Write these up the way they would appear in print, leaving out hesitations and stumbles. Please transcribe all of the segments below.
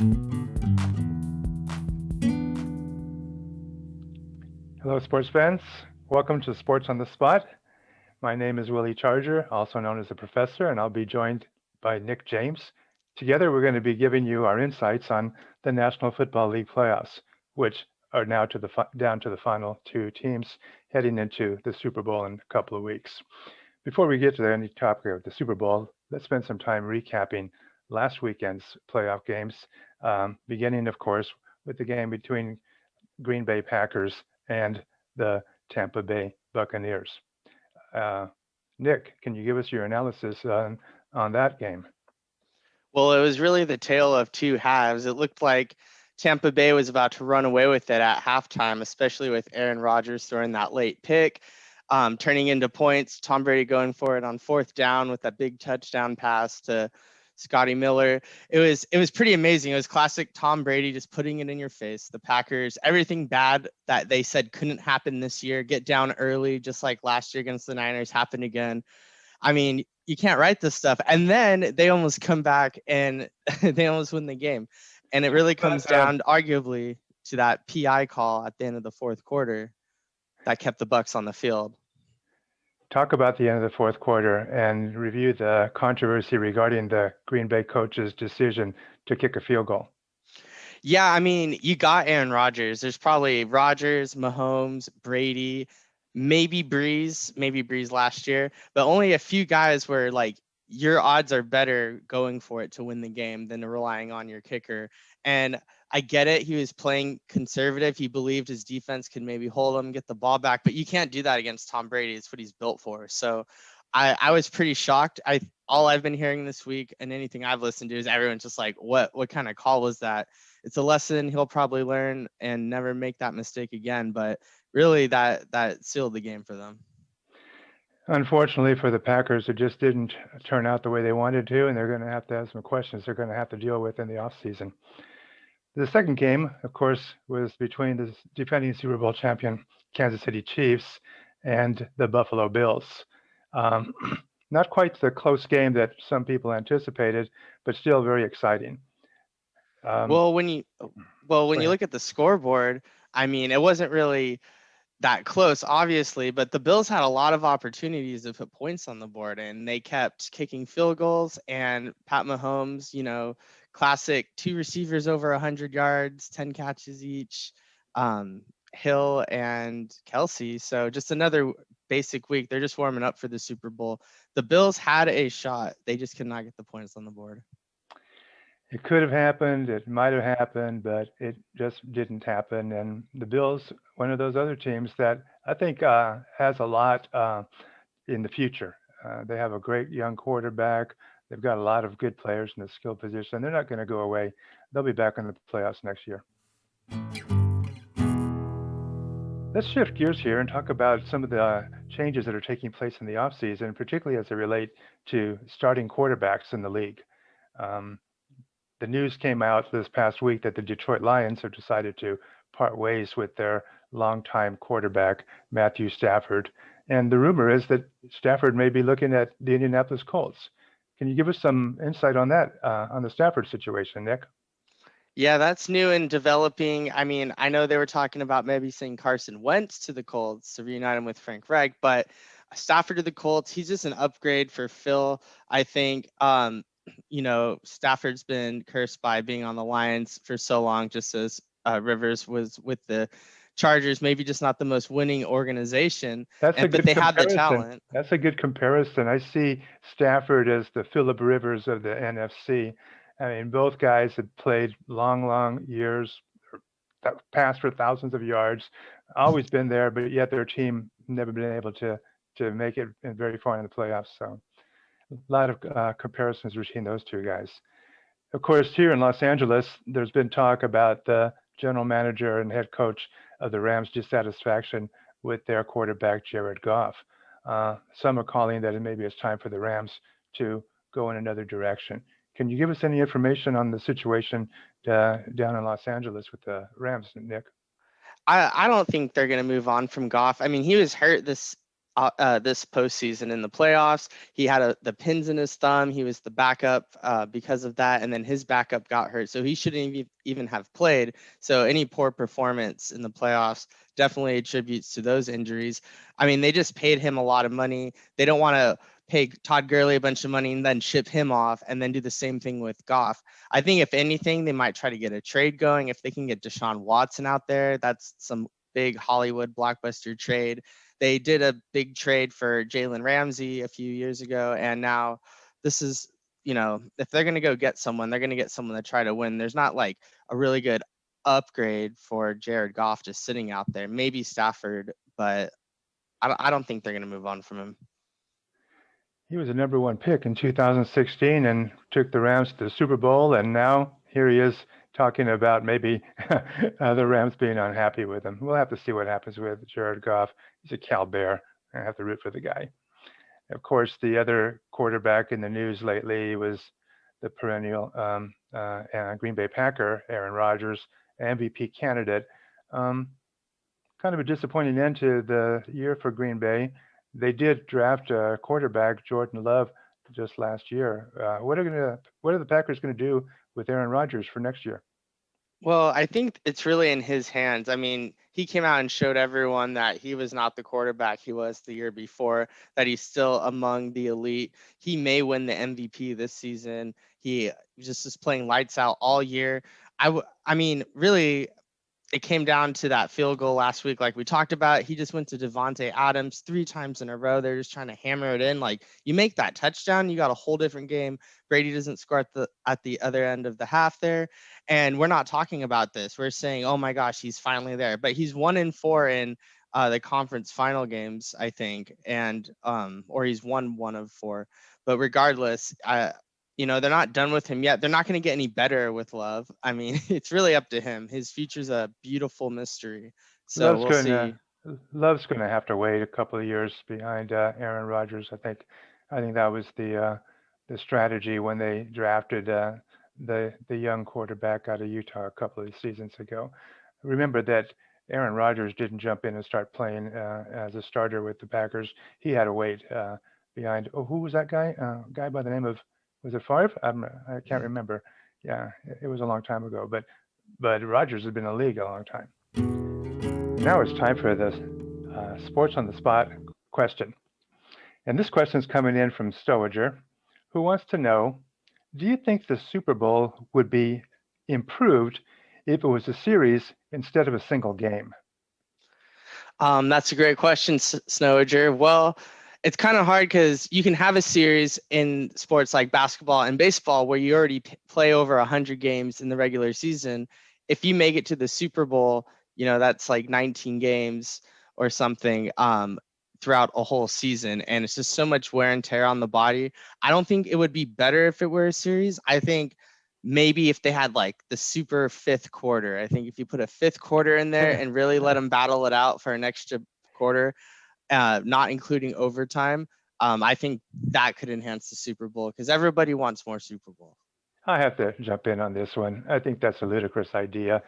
Hello, sports fans. Welcome to Sports on the Spot. My name is Willie Charger, also known as the Professor, and I'll be joined by Nick James. Together, we're going to be giving you our insights on the National Football League playoffs, which are now down to the final two teams heading into the Super Bowl in a couple of weeks. Before we get to any topic of the Super Bowl, let's spend some time recapping last weekend's playoff games, beginning, of course, with the game between Green Bay Packers and the Tampa Bay Buccaneers. Uh, Nick, can you give us your analysis on that game? Well, it was really the tale of two halves. It looked like Tampa Bay was about to run away with it at halftime, especially with Aaron Rodgers throwing that late pick, turning into points. Tom Brady going for it on fourth down with that big touchdown pass to Scotty Miller. It was pretty amazing. It was classic Tom Brady just putting it in your face. The Packers, everything bad that they said couldn't happen this year, get down early, just like last year against the Niners, happened again. I mean, you can't write this stuff. And then they almost come back and they almost win the game. And it really comes down, arguably, to that PI call at the end of the fourth quarter that kept the Bucs on the field. Talk about the end of the fourth quarter and review the controversy regarding the Green Bay coach's decision to kick a field goal. Yeah, I mean, you got Aaron Rodgers. There's probably Rodgers, Mahomes, Brady, maybe Breeze last year, but only a few guys where like your odds are better going for it to win the game than relying on your kicker. And I get it. He was playing conservative. He believed his defense could maybe hold him, get the ball back, but you can't do that against Tom Brady. It's what he's built for. So I was pretty shocked. All I've been hearing this week and anything I've listened to is everyone's just like, what kind of call was that? It's a lesson he'll probably learn and never make that mistake again. But really that sealed the game for them. Unfortunately for the Packers, it just didn't turn out the way they wanted to, and they're going to have some questions they're going to have to deal with in the offseason. The second game, of course, was between the defending Super Bowl champion Kansas City Chiefs and the Buffalo Bills. Um, Not quite the close game that some people anticipated, but still very exciting. Well, when you look at the scoreboard, I mean, it wasn't really that close, obviously, but the Bills had a lot of opportunities to put points on the board, and they kept kicking field goals. And Pat Mahomes, classic two receivers over 100 yards, 10 catches each, Hill and Kelsey. So just another basic week. They're just warming up for the Super Bowl. The Bills had a shot. They just could not get the points on the board. It could have happened, it might have happened, but it just didn't happen. And the Bills, one of those other teams that I think has a lot in the future. They have a great young quarterback. They've got a lot of good players in the skill position. They're not going to go away. They'll be back in the playoffs next year. Let's shift gears here and talk about some of the changes that are taking place in the offseason, particularly as they relate to starting quarterbacks in the league. Um, the news came out this past week that the Detroit Lions have decided to part ways with their longtime quarterback, Matthew Stafford. And the rumor is that Stafford may be looking at the Indianapolis Colts. Can you give us some insight on that, on the Stafford situation, Nick? Yeah, that's new and developing. I mean, I know they were talking about maybe sending Carson Wentz to the Colts to reunite him with Frank Reich, but Stafford to the Colts, he's just an upgrade for Phil. I think, Stafford's been cursed by being on the Lions for so long, just as Rivers was with the Chargers, maybe just not the most winning organization, but they have the talent. That's a good comparison. I see Stafford as the Philip Rivers of the NFC. I mean, both guys had played long years, passed for thousands of yards, always been there, but yet their team never been able to make it very far in the playoffs. So a lot of comparisons between those two guys. Of course, here in Los Angeles, there's been talk about the general manager and head coach of the Rams' dissatisfaction with their quarterback, Jared Goff. Some are calling that maybe it's time for the Rams to go in another direction. Can you give us any information on the situation down in Los Angeles with the Rams, Nick? I don't think they're going to move on from Goff. I mean, he was hurt this this postseason in the playoffs. He had the pins in his thumb. He was the backup because of that, and then his backup got hurt, so he shouldn't even have played. So any poor performance in the playoffs definitely attributes to those injuries. I mean, they just paid him a lot of money. They don't want to pay Todd Gurley a bunch of money and then ship him off and then do the same thing with Goff. I think if anything, they might try to get a trade going. If they can get Deshaun Watson out there, that's some big Hollywood blockbuster trade. They did a big trade for Jalen Ramsey a few years ago, and now this is, if they're going to go get someone, they're going to get someone to try to win. There's not like a really good upgrade for Jared Goff just sitting out there. Maybe Stafford, but I don't think they're going to move on from him. He was the number one pick in 2016 and took the Rams to the Super Bowl, and now here he is talking about maybe the Rams being unhappy with him. We'll have to see what happens with Jared Goff. He's a Cal Bear. I have to root for the guy. Of course, the other quarterback in the news lately was the perennial Green Bay Packer, Aaron Rodgers, MVP candidate. Kind of a disappointing end to the year for Green Bay. They did draft a quarterback, Jordan Love, just last year. What are the Packers going to do with Aaron Rodgers for next year? Well, I think it's really in his hands. I mean, he came out and showed everyone that he was not the quarterback he was the year before, that he's still among the elite. He may win the MVP this season. He just is playing lights out all year. I mean, really, it came down to that field goal last week, like we talked about. He just went to Devontae Adams 3 times in a row. They're just trying to hammer it in. Like, you make that touchdown, you got a whole different game. Brady doesn't score at the other end of the half there, and we're not talking about this. We're saying, oh my gosh, he's finally there. But he's 1-4 in the conference final games, I think, and or he's won 1 of 4. But regardless, they're not done with him yet. They're not going to get any better with Love. I mean, it's really up to him. His future's a beautiful mystery. So Love's we'll going see. to Love's going to have to wait a couple of years behind Aaron Rodgers. I think that was the strategy when they drafted the young quarterback out of Utah a couple of seasons ago. Remember that Aaron Rodgers didn't jump in and start playing as a starter with the Packers. He had to wait behind. Oh, who was that guy? Guy by the name of, was it Favre? I can't remember. Yeah, it was a long time ago. But Rodgers has been in the league a long time. Now it's time for the Sports on the Spot question. And this question is coming in from Stowager, who wants to know, do you think the Super Bowl would be improved if it was a series instead of a single game? That's a great question, Snowager. Well, it's kind of hard because you can have a series in sports like basketball and baseball where you already play over 100 games in the regular season. If you make it to the Super Bowl, that's like 19 games or something throughout a whole season. And it's just so much wear and tear on the body. I don't think it would be better if it were a series. I think maybe if they had like the super 5th quarter. I think if you put a 5th quarter in there and really let them battle it out for an extra quarter, not including overtime, I think that could enhance the Super Bowl because everybody wants more Super Bowl. I have to jump in on this one. I think that's a ludicrous idea.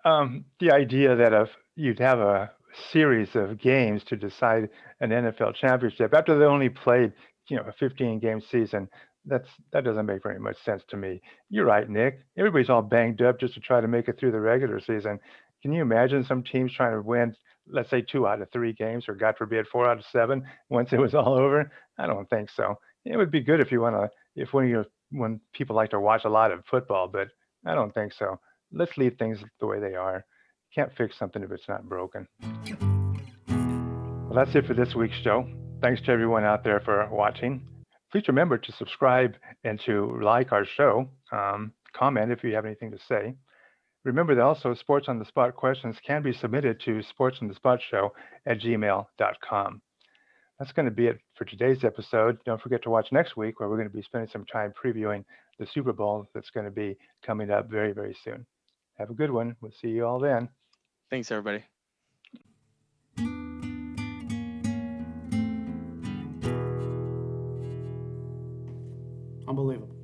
The idea that if you'd have a series of games to decide an NFL championship after they only played, a 15-game season, that doesn't make very much sense to me. You're right, Nick. Everybody's all banged up just to try to make it through the regular season. Can you imagine some teams trying to win, let's say 2 out of 3 games, or God forbid 4 out of 7 once it was all over? I don't think so. It would be good if when people like to watch a lot of football, but I don't think so. Let's leave things the way they are. Can't fix something if it's not broken. Well, that's it for this week's show. Thanks to everyone out there for watching. Please remember to subscribe and to like our show. Comment if you have anything to say. Remember that also Sports on the Spot questions can be submitted to sportsonthespot@gmail.com. That's going to be it for today's episode. Don't forget to watch next week, where we're going to be spending some time previewing the Super Bowl that's going to be coming up very, very soon. Have a good one. We'll see you all then. Thanks, everybody. Unbelievable.